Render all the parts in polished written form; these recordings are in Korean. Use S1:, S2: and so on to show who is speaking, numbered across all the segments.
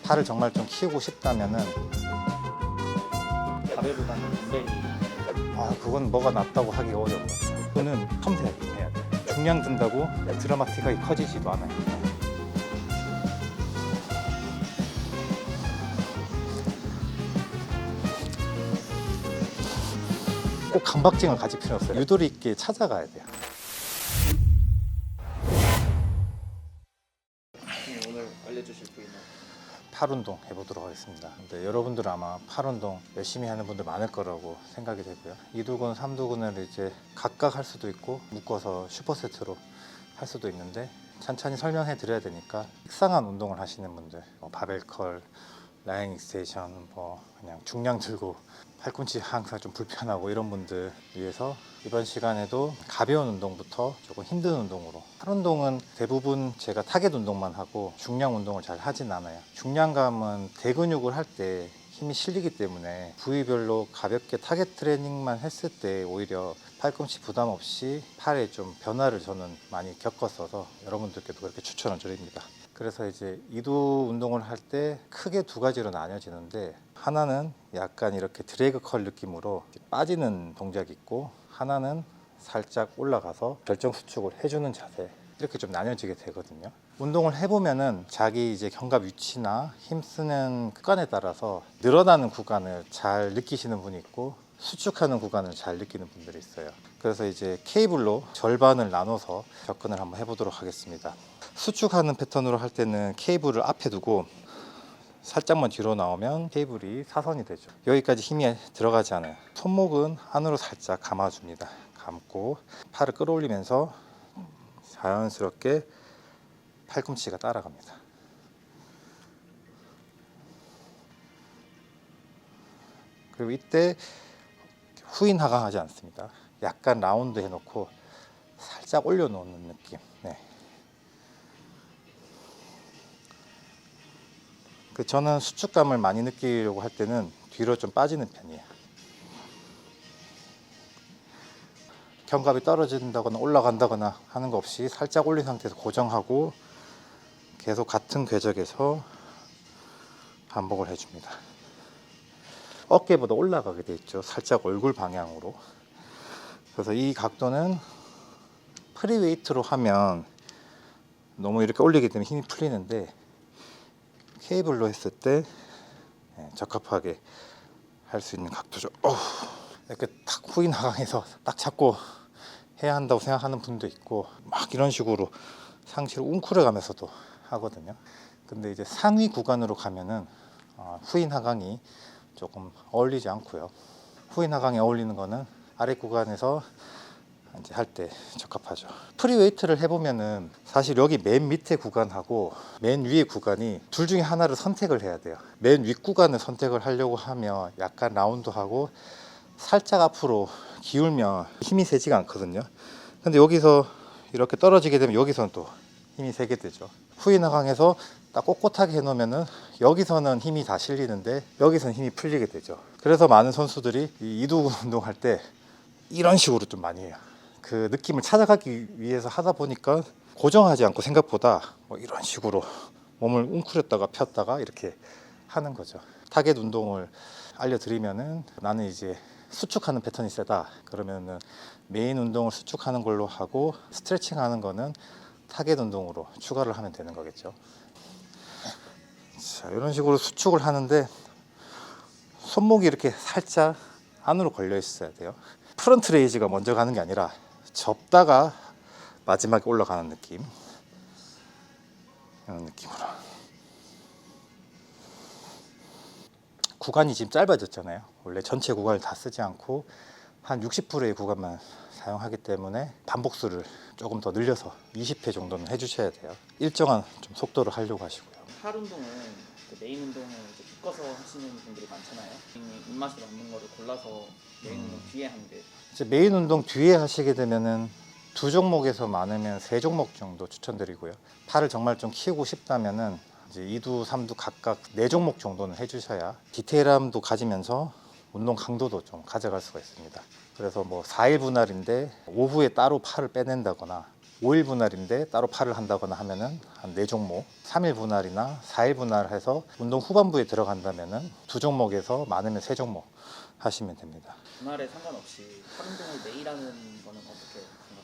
S1: 팔을 정말 좀 키우고 싶다면은
S2: 가베보다는 덤벨이
S1: 그건 뭐가 낫다고 하기 어려워요. 그거는 섬세하게 해야 돼. 중량 든다고 드라마틱하게 커지지도 않아요. 꼭 강박증을 가질 필요 없어요. 유도리 있게 찾아가야 돼요.
S2: 오늘 알려주실 부위는
S1: 팔 운동 해보도록 하겠습니다. 근데 여러분들은 아마 팔 운동 열심히 하는 분들 많을 거라고 생각이 되고요. 2두근, 3두근을 이제 각각 할 수도 있고 묶어서 슈퍼세트로 할 수도 있는데 천천히 설명해 드려야 되니까 식상한 운동을 하시는 분들, 바벨컬, 라잉 익스텐션, 그냥 중량 들고 팔꿈치 항상 좀 불편하고 이런 분들 위해서 이번 시간에도 가벼운 운동부터 조금 힘든 운동으로. 팔 운동은 대부분 제가 타겟 운동만 하고 중량 운동을 잘 하진 않아요. 중량감은 대근육을 할 때 힘이 실리기 때문에 부위별로 가볍게 타겟 트레이닝만 했을 때 오히려 팔꿈치 부담 없이 팔에 좀 변화를 저는 많이 겪었어서 여러분들께도 그렇게 추천을 드립니다. 그래서 이제 이두 운동을 할 때 크게 두 가지로 나뉘어지는데, 하나는 약간 이렇게 드래그 컬 느낌으로 빠지는 동작이 있고, 하나는 살짝 올라가서 결정 수축을 해주는 자세, 이렇게 좀 나뉘어지게 되거든요. 운동을 해보면은 자기 이제 견갑 위치나 힘쓰는 구간에 따라서 늘어나는 구간을 잘 느끼시는 분이 있고 수축하는 구간을 잘 느끼는 분들이 있어요. 그래서 이제 케이블로 절반을 나눠서 접근을 한번 해보도록 하겠습니다. 수축하는 패턴으로 할 때는 케이블을 앞에 두고 살짝만 뒤로 나오면 케이블이 사선이 되죠. 여기까지 힘이 들어가지 않아요. 손목은 안으로 살짝 감아줍니다. 감고 팔을 끌어올리면서 자연스럽게 팔꿈치가 따라갑니다. 그리고 이때 후인 하강하지 않습니다. 약간 라운드 해놓고 살짝 올려놓는 느낌. 네. 저는 수축감을 많이 느끼려고 할 때는 뒤로 좀 빠지는 편이에요. 견갑이 떨어진다거나 올라간다거나 하는 거 없이 살짝 올린 상태에서 고정하고 계속 같은 궤적에서 반복을 해줍니다. 어깨보다 올라가게 돼 있죠. 살짝 얼굴 방향으로. 그래서 이 각도는 프리웨이트로 하면 너무 이렇게 올리기 때문에 힘이 풀리는데, 케이블로 했을 때 적합하게 할 수 있는 각도죠. 이렇게 탁 후인 하강해서 딱 잡고 해야 한다고 생각하는 분도 있고, 막 이런 식으로 상체를 웅크려 가면서도 하거든요. 근데 이제 상위 구간으로 가면은 후인 하강이 조금 어울리지 않고요. 후인 하강에 어울리는 거는 아래 구간에서 이제 할 때 적합하죠. 프리웨이트를 해보면은 사실 여기 맨 밑에 구간하고 맨 위에 구간이 둘 중에 하나를 선택을 해야 돼요. 맨 윗 구간을 선택을 하려고 하면 약간 라운드하고 살짝 앞으로 기울면 힘이 세지가 않거든요. 근데 여기서 이렇게 떨어지게 되면 여기서는 또 힘이 세게 되죠. 후인 하강에서 딱 꼿꼿하게 해놓으면은 여기서는 힘이 다 실리는데 여기서는 힘이 풀리게 되죠. 그래서 많은 선수들이 이 이두근 운동할 때 이런 식으로 좀 많이 해요. 그 느낌을 찾아가기 위해서 하다 보니까 고정하지 않고 생각보다 이런 식으로 몸을 웅크렸다가 폈다가 이렇게 하는 거죠. 타겟 운동을 알려드리면은, 나는 이제 수축하는 패턴이 세다 그러면은 메인 운동을 수축하는 걸로 하고 스트레칭 하는 거는 타겟 운동으로 추가를 하면 되는 거겠죠. 자, 이런 식으로 수축을 하는데 손목이 이렇게 살짝 안으로 걸려 있어야 돼요. 프런트 레이즈가 먼저 가는 게 아니라 접다가 마지막에 올라가는 느낌, 이런 느낌으로. 구간이 지금 짧아졌잖아요. 원래 전체 구간을 다 쓰지 않고 한 60%의 구간만 사용하기 때문에 반복수를 조금 더 늘려서 20회 정도는 해주셔야 돼요. 일정한 좀 속도를 하려고 하시고요.
S2: 팔 운동은 메인 운동을 이제 묶어서 하시는 분들이 많잖아요. 입맛에 맞는 거를 골라서 메인 운동 뒤에 하는데,
S1: 이제 메인 운동 뒤에 하시게 되면은 두 종목에서 많으면 세 종목 정도 추천드리고요. 팔을 정말 좀 키우고 싶다면은 이제 2두, 3두 각각 4종목 정도는 해주셔야 디테일함도 가지면서 운동 강도도 좀 가져갈 수가 있습니다. 그래서 4일 분할인데 오후에 따로 팔을 빼낸다거나 5일 분할인데 따로 팔을 한다거나 하면은 한 4종목, 3일 분할이나 4일 분할해서 운동 후반부에 들어간다면은 2종목에서 많으면 3종목 하시면 됩니다.
S2: 분할에 상관없이 팔 운동을 매일 하는 거는 어떻게 생각하세요?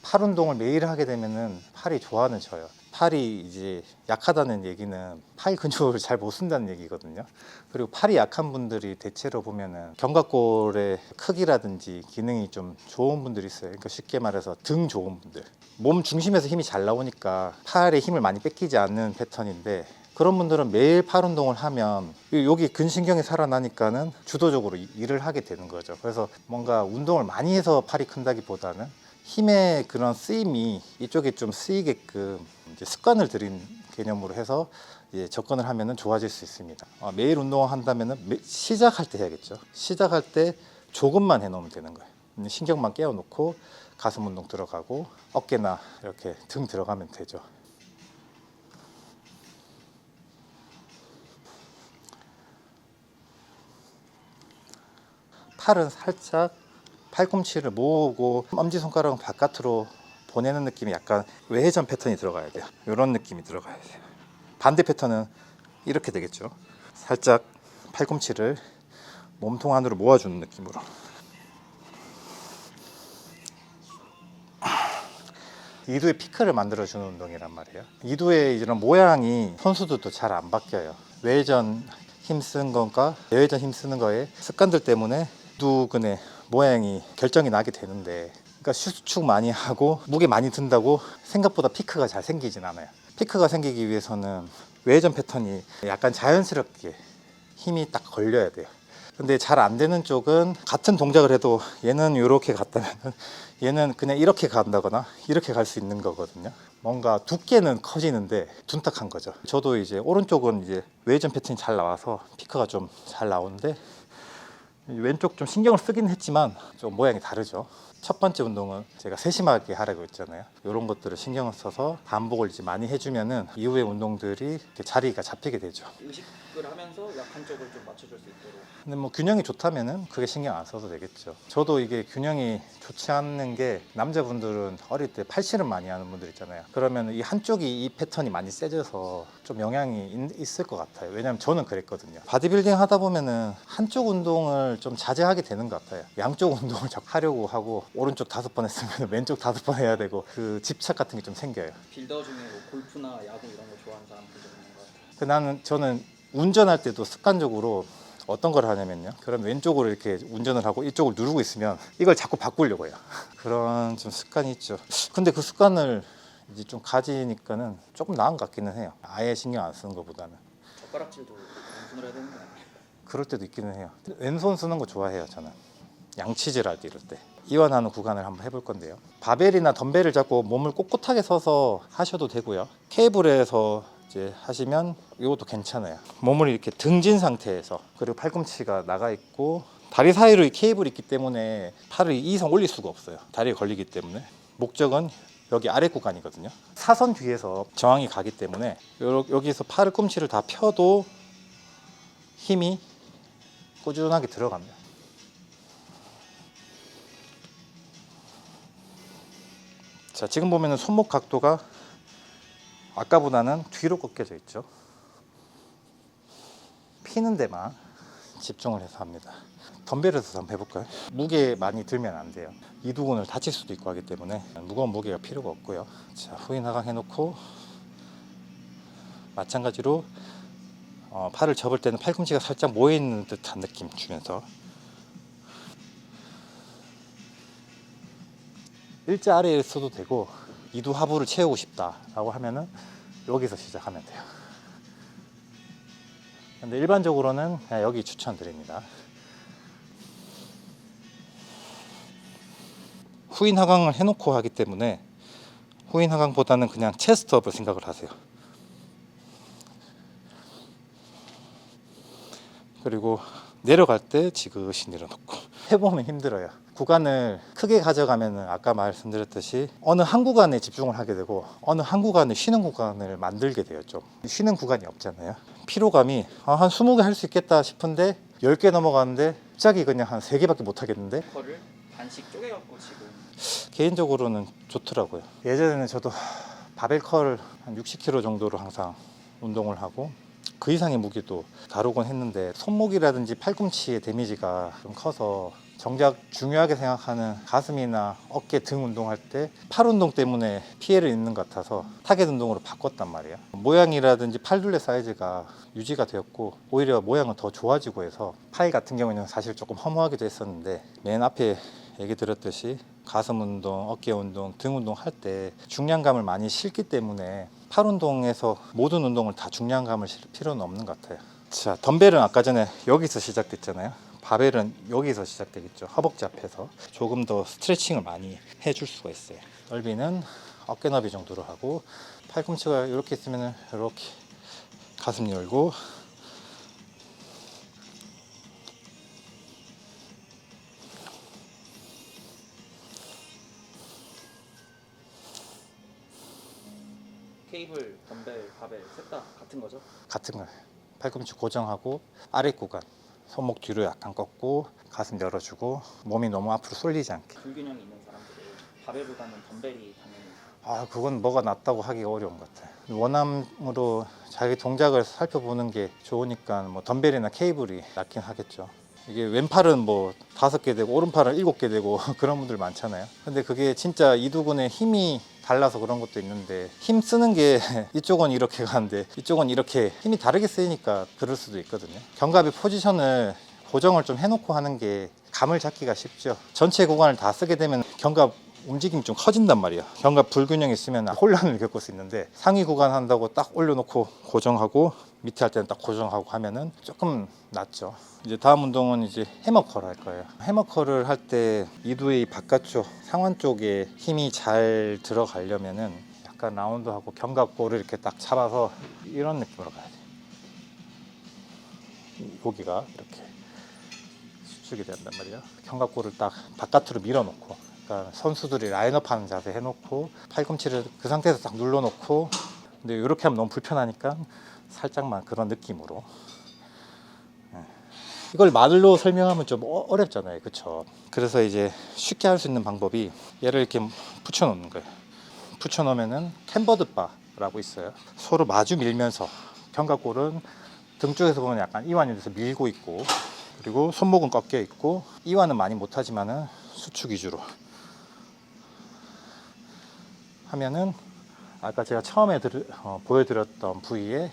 S1: 팔 운동을 매일 하게 되면은 팔이 좋아하는 져요. 팔이 이제 약하다는 얘기는 팔 근육을 잘 못 쓴다는 얘기거든요. 그리고 팔이 약한 분들이 대체로 보면은 견갑골의 크기라든지 기능이 좀 좋은 분들이 있어요. 그러니까 쉽게 말해서 등 좋은 분들. 몸 중심에서 힘이 잘 나오니까 팔에 힘을 많이 뺏기지 않는 패턴인데, 그런 분들은 매일 팔 운동을 하면 여기 근신경이 살아나니까는 주도적으로 일을 하게 되는 거죠. 그래서 뭔가 운동을 많이 해서 팔이 큰다기보다는 힘의 그런 쓰임이 이쪽에 좀 쓰이게끔 이제 습관을 들인 개념으로 해서 이제 접근을 하면은 좋아질 수 있습니다. 매일 운동을 한다면은 시작할 때 해야겠죠. 시작할 때 조금만 해놓으면 되는 거예요. 신경만 깨워놓고 가슴 운동 들어가고 어깨나 이렇게 등 들어가면 되죠. 팔은 살짝 팔꿈치를 모으고 엄지손가락은 바깥으로 보내는 느낌이 약간 외회전 패턴이 들어가야 돼요. 이런 느낌이 들어가야 돼요. 반대 패턴은 이렇게 되겠죠. 살짝 팔꿈치를 몸통 안으로 모아주는 느낌으로. 이두의 피크를 만들어주는 운동이란 말이에요. 이두의 이런 모양이 선수들도 잘 안 바뀌어요. 외회전 힘쓰는 것과 내회전 힘쓰는 거에 습관들 때문에 이두근의 모양이 결정이 나게 되는데, 그러니까 수축 많이 하고 무게 많이 든다고 생각보다 피크가 잘 생기진 않아요. 피크가 생기기 위해서는 외회전 패턴이 약간 자연스럽게 힘이 딱 걸려야 돼요. 근데 잘 안 되는 쪽은 같은 동작을 해도 얘는 이렇게 갔다면 얘는 그냥 이렇게 간다거나 이렇게 갈 수 있는 거거든요. 뭔가 두께는 커지는데 둔탁한 거죠. 저도 이제 오른쪽은 이제 외회전 패턴이 잘 나와서 피크가 좀 잘 나오는데, 왼쪽 좀 신경을 쓰긴 했지만 좀 모양이 다르죠. 첫 번째 운동은 제가 세심하게 하라고 했잖아요. 이런 것들을 신경을 써서 반복을 이제 많이 해주면은 이후의 운동들이 이렇게 자리가 잡히게 되죠.
S2: 의식을 하면서 약한 쪽을 좀 맞춰줄 수 있도록.
S1: 근데 뭐 균형이 좋다면은 그게 신경 안 써도 되겠죠. 저도 이게 균형이 좋지 않는 게, 남자분들은 어릴 때 팔씨름 많이 하는 분들 있잖아요. 그러면 이 한쪽이 이 패턴이 많이 세져서 좀 영향이 있을 것 같아요. 왜냐면 저는 그랬거든요. 바디빌딩 하다 보면은 한쪽 운동을 좀 자제하게 되는 것 같아요. 양쪽 운동을 자꾸 하려고 하고 오른쪽 5번 했으면 왼쪽 5번 해야 되고, 그 집착 같은 게 좀 생겨요.
S2: 빌더 중에 뭐 골프나 야구 이런 거 좋아하는 사람들도 있는 것 같아요.
S1: 저는 운전할 때도 습관적으로 어떤 걸 하냐면요, 그럼 왼쪽으로 이렇게 운전을 하고 이쪽을 누르고 있으면 이걸 자꾸 바꾸려고 해요. 그런 좀 습관이 있죠. 근데 그 습관을 이제 좀 가지니까는 조금 나은 것 같기는 해요. 아예 신경 안 쓰는 것보다는.
S2: 젓가락질도 왼손으로 해야 되는 거 아니에요?
S1: 그럴 때도 있기는 해요. 왼손 쓰는 거 좋아해요. 저는 양치질 할 때, 이럴 때 이완하는 구간을 한번 해볼 건데요. 바벨이나 덤벨을 잡고 몸을 꼿꼿하게 서서 하셔도 되고요. 케이블에서 이제 하시면 이것도 괜찮아요. 몸을 이렇게 등진 상태에서, 그리고 팔꿈치가 나가 있고 다리 사이로 이 케이블이 있기 때문에 팔을 이상 올릴 수가 없어요. 다리에 걸리기 때문에. 목적은 여기 아래 구간이거든요. 사선 뒤에서 저항이 가기 때문에 여기서 팔꿈치를 다 펴도 힘이 꾸준하게 들어갑니다. 자, 지금 보면은 손목 각도가 아까보다는 뒤로 꺾여져 있죠. 피는 데만 집중을 해서 합니다. 덤벨에서 한번 해볼까요? 무게 많이 들면 안 돼요. 이두근을 다칠 수도 있고 하기 때문에 무거운 무게가 필요가 없고요. 자, 후인 하강 해놓고 마찬가지로 팔을 접을 때는 팔꿈치가 살짝 모여있는 듯한 느낌 주면서, 일자 아래에 써도 되고, 이두 하부를 채우고 싶다라고 하면은 여기서 시작하면 돼요. 근데 일반적으로는 그냥 여기 추천드립니다. 후인 하강을 해놓고 하기 때문에 후인 하강보다는 그냥 체스트업을 생각을 하세요. 그리고 내려갈 때 지그시 내려놓고. 해보면 힘들어요. 구간을 크게 가져가면 아까 말씀드렸듯이 어느 한 구간에 집중을 하게 되고 어느 한 구간을 쉬는 구간을 만들게 돼요. 좀 쉬는 구간이 없잖아요. 피로감이 한 20개 할 수 있겠다 싶은데 10개 넘어가는데 갑자기 그냥 한 3개밖에 못 하겠는데,
S2: 거를 반씩 쪼개갖고 지금
S1: 개인적으로는 좋더라고요. 예전에는 저도 바벨 컬 한 60kg 정도로 항상 운동을 하고 그 이상의 무게도 다루곤 했는데 손목이라든지 팔꿈치의 데미지가 좀 커서 정작 중요하게 생각하는 가슴이나 어깨 등 운동할 때 팔 운동 때문에 피해를 입는 것 같아서 타겟 운동으로 바꿨단 말이에요. 모양이라든지 팔둘레 사이즈가 유지가 되었고 오히려 모양은 더 좋아지고 해서 팔 같은 경우에는 사실 조금 허무하기도 했었는데 맨 앞에 얘기 드렸듯이 가슴 운동, 어깨 운동, 등 운동 할 때 중량감을 많이 실기 때문에 팔 운동에서 모든 운동을 다 중량감을 실 필요는 없는 것 같아요. 자, 덤벨은 아까 전에 여기서 시작됐잖아요. 바벨은 여기서 시작되겠죠. 허벅지 앞에서 조금 더 스트레칭을 많이 해줄 수가 있어요. 넓이는 어깨 너비 정도로 하고 팔꿈치가 이렇게 있으면 이렇게 가슴 열고
S2: 케이블, 덤벨, 바벨 셋 다 같은 거죠?
S1: 같은 거예요. 팔꿈치 고정하고 아래 구간 손목 뒤로 약간 꺾고 가슴 열어주고 몸이 너무 앞으로 쏠리지 않게.
S2: 불균형이 있는 사람들은 바벨보다는 덤벨이 당연히
S1: 그건 뭐가 낫다고 하기가 어려운 것 같아요. 원암으로 자기 동작을 살펴보는 게 좋으니까 뭐 덤벨이나 케이블이 낫긴 하겠죠. 이게 왼팔은 뭐 5개 되고 오른팔은 7개 되고 그런 분들 많잖아요. 근데 그게 진짜 이두근의 힘이 달라서 그런 것도 있는데 힘 쓰는 게 이쪽은 이렇게 가는데 이쪽은 이렇게 힘이 다르게 쓰이니까 그럴 수도 있거든요. 견갑의 포지션을 고정을 좀 해놓고 하는 게 감을 잡기가 쉽죠. 전체 구간을 다 쓰게 되면 견갑 움직임이 좀 커진단 말이야. 견갑 불균형이 있으면 혼란을 겪을 수 있는데 상위 구간 한다고 딱 올려놓고 고정하고 밑에 할 때는 딱 고정하고 하면은 조금 낫죠. 이제 다음 운동은 이제 해머컬 할 거예요. 해머컬을 할 때 이두의 바깥쪽 상완 쪽에 힘이 잘 들어가려면은 약간 라운드하고 견갑골을 이렇게 딱 잡아서 이런 느낌으로 가야 돼. 여기가 이렇게 수축이 된단 말이에요. 견갑골을 딱 바깥으로 밀어놓고, 그러니까 선수들이 라인업 하는 자세 해놓고 팔꿈치를 그 상태에서 딱 눌러놓고, 근데 이렇게 하면 너무 불편하니까 살짝만 그런 느낌으로. 이걸 말로 설명하면 좀 어렵잖아요, 그쵸? 그래서 이제 쉽게 할 수 있는 방법이 얘를 이렇게 붙여놓는 거예요. 붙여놓으면은 캠버드 바라고 있어요. 서로 마주 밀면서 견갑골은 등 쪽에서 보면 약간 이완이 돼서 밀고 있고, 그리고 손목은 꺾여 있고, 이완은 많이 못하지만은 수축 위주로 하면은 아까 제가 처음에 보여드렸던 부위에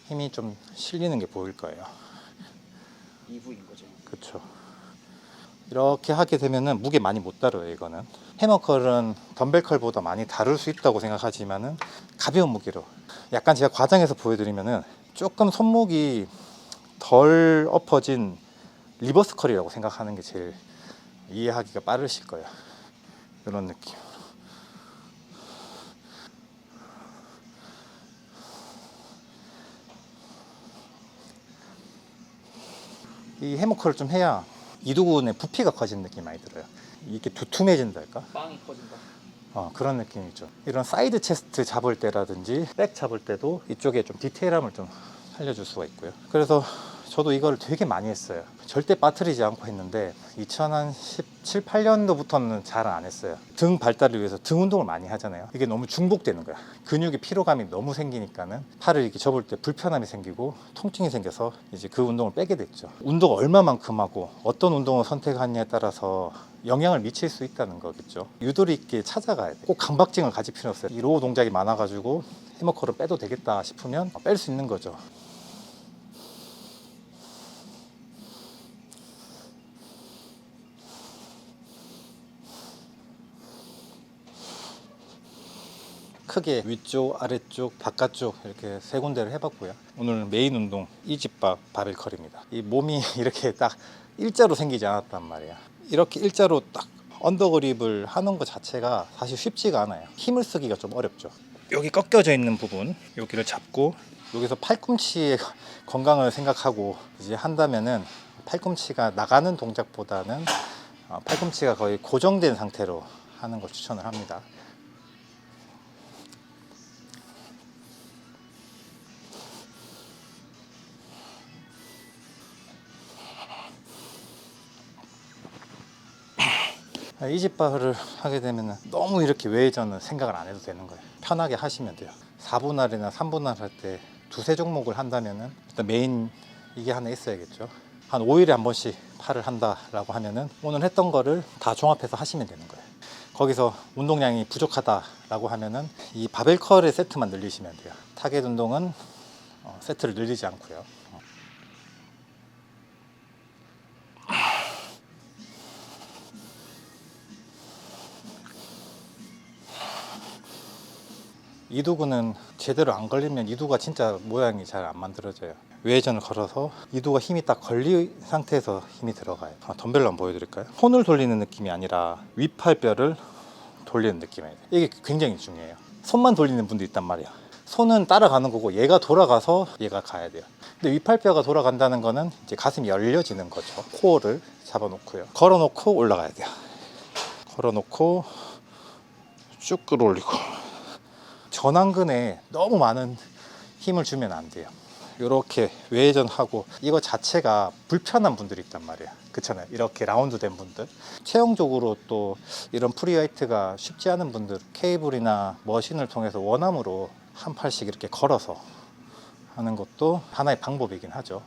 S1: 힘이 좀 실리는 게 보일 거예요.
S2: 2부인 거죠.
S1: 그렇죠. 이렇게 하게 되면은 무게 많이 못 다뤄요. 이거는 해머컬은 덤벨컬보다 많이 다룰 수 있다고 생각하지만은 가벼운 무게로, 약간 제가 과장해서 보여드리면은 조금 손목이 덜 엎어진 리버스 컬이라고 생각하는 게 제일 이해하기가 빠르실 거예요. 이런 느낌. 이 해머컬을 좀 해야 이두근의 부피가 커지는 느낌이 많이 들어요. 이게 두툼해진달까?
S2: 빵이 커진다.
S1: 그런 느낌이죠. 이런 사이드 체스트 잡을 때라든지 백 잡을 때도 이쪽에 좀 디테일함을 좀 살려줄 수가 있고요. 그래서 저도 이걸 되게 많이 했어요. 절대 빠뜨리지 않고 했는데 2017, 8년도부터는 잘 안 했어요. 등 발달을 위해서 등 운동을 많이 하잖아요. 이게 너무 중복되는 거야. 근육의 피로감이 너무 생기니까는 팔을 이렇게 접을 때 불편함이 생기고 통증이 생겨서 이제 그 운동을 빼게 됐죠. 운동 얼마만큼 하고 어떤 운동을 선택하느냐에 따라서 영향을 미칠 수 있다는 거겠죠. 유도리 있게 찾아가야 돼. 꼭 강박증을 가질 필요 없어요. 이 로우 동작이 많아가지고 해머컬을 빼도 되겠다 싶으면 뺄 수 있는 거죠. 크게 위쪽, 아래쪽, 바깥쪽 이렇게 세 군데를 해봤고요. 오늘 메인 운동 이집바 바벨컬입니다. 이 몸이 이렇게 딱 일자로 생기지 않았단 말이야. 이렇게 일자로 딱 언더그립을 하는 것 자체가 사실 쉽지가 않아요. 힘을 쓰기가 좀 어렵죠. 여기 꺾여져 있는 부분, 여기를 잡고 여기서 팔꿈치의 건강을 생각하고 이제 한다면은 팔꿈치가 나가는 동작보다는 팔꿈치가 거의 고정된 상태로 하는 걸 추천을 합니다. 이지바를 하게 되면 너무 이렇게 외전은 생각을 안 해도 되는 거예요. 편하게 하시면 돼요. 4분할이나 3분할 할 때 두세 종목을 한다면은 일단 메인 이게 하나 있어야겠죠. 한 5일에 한 번씩 팔을 한다라고 하면은 오늘 했던 거를 다 종합해서 하시면 되는 거예요. 거기서 운동량이 부족하다라고 하면은 이 바벨 컬의 세트만 늘리시면 돼요. 타겟 운동은 세트를 늘리지 않고요. 이두근은 제대로 안 걸리면 이두가 진짜 모양이 잘 안 만들어져요. 외전을 걸어서 이두가 힘이 딱 걸린 상태에서 힘이 들어가요. 덤벨로 한번 보여드릴까요? 손을 돌리는 느낌이 아니라 윗팔뼈를 돌리는 느낌이에요. 이게 굉장히 중요해요. 손만 돌리는 분도 있단 말이야. 손은 따라가는 거고 얘가 돌아가서 얘가 가야 돼요. 근데 윗팔뼈가 돌아간다는 거는 이제 가슴이 열려지는 거죠. 코어를 잡아놓고요. 걸어놓고 올라가야 돼요. 걸어놓고 쭉 끌어올리고. 전완근에 너무 많은 힘을 주면 안 돼요. 이렇게 외전하고 이거 자체가 불편한 분들이 있단 말이에요. 그렇잖아요. 이렇게 라운드 된 분들, 체형적으로 또 이런 프리웨이트가 쉽지 않은 분들, 케이블이나 머신을 통해서 원암으로 한 팔씩 이렇게 걸어서 하는 것도 하나의 방법이긴 하죠.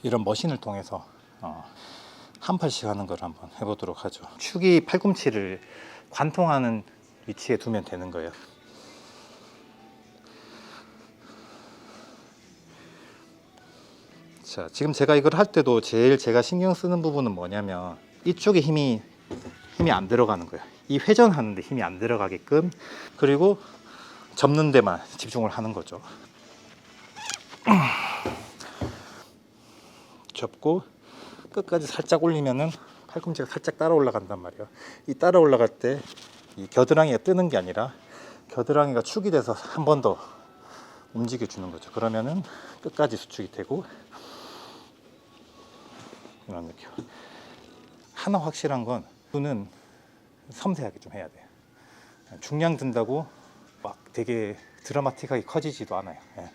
S1: 이런 머신을 통해서 한 팔씩 하는 걸 한번 해보도록 하죠. 축이 팔꿈치를 관통하는 위치에 두면 되는 거예요. 자, 지금 제가 이걸 할 때도 제일 제가 신경 쓰는 부분은 뭐냐면 이쪽에 힘이 안 들어가는 거예요. 이 회전하는데 힘이 안 들어가게끔, 그리고 접는 데만 집중을 하는 거죠. 접고 끝까지 살짝 올리면은 팔꿈치가 살짝 따라 올라간단 말이에요. 이 따라 올라갈 때 이 겨드랑이가 뜨는 게 아니라 겨드랑이가 축이 돼서 한 번 더 움직여 주는 거죠. 그러면은 끝까지 수축이 되고, 이런 느낌. 하나 확실한 건 눈은 섬세하게 좀 해야 돼요. 중량 든다고 막 되게 드라마틱하게 커지지도 않아요. 예.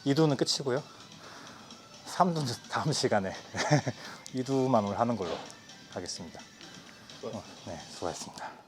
S1: 이두는 끝이고요. 3두는 다음 시간에 이두만 오늘 하는 걸로 하겠습니다. 네, 수고하셨습니다.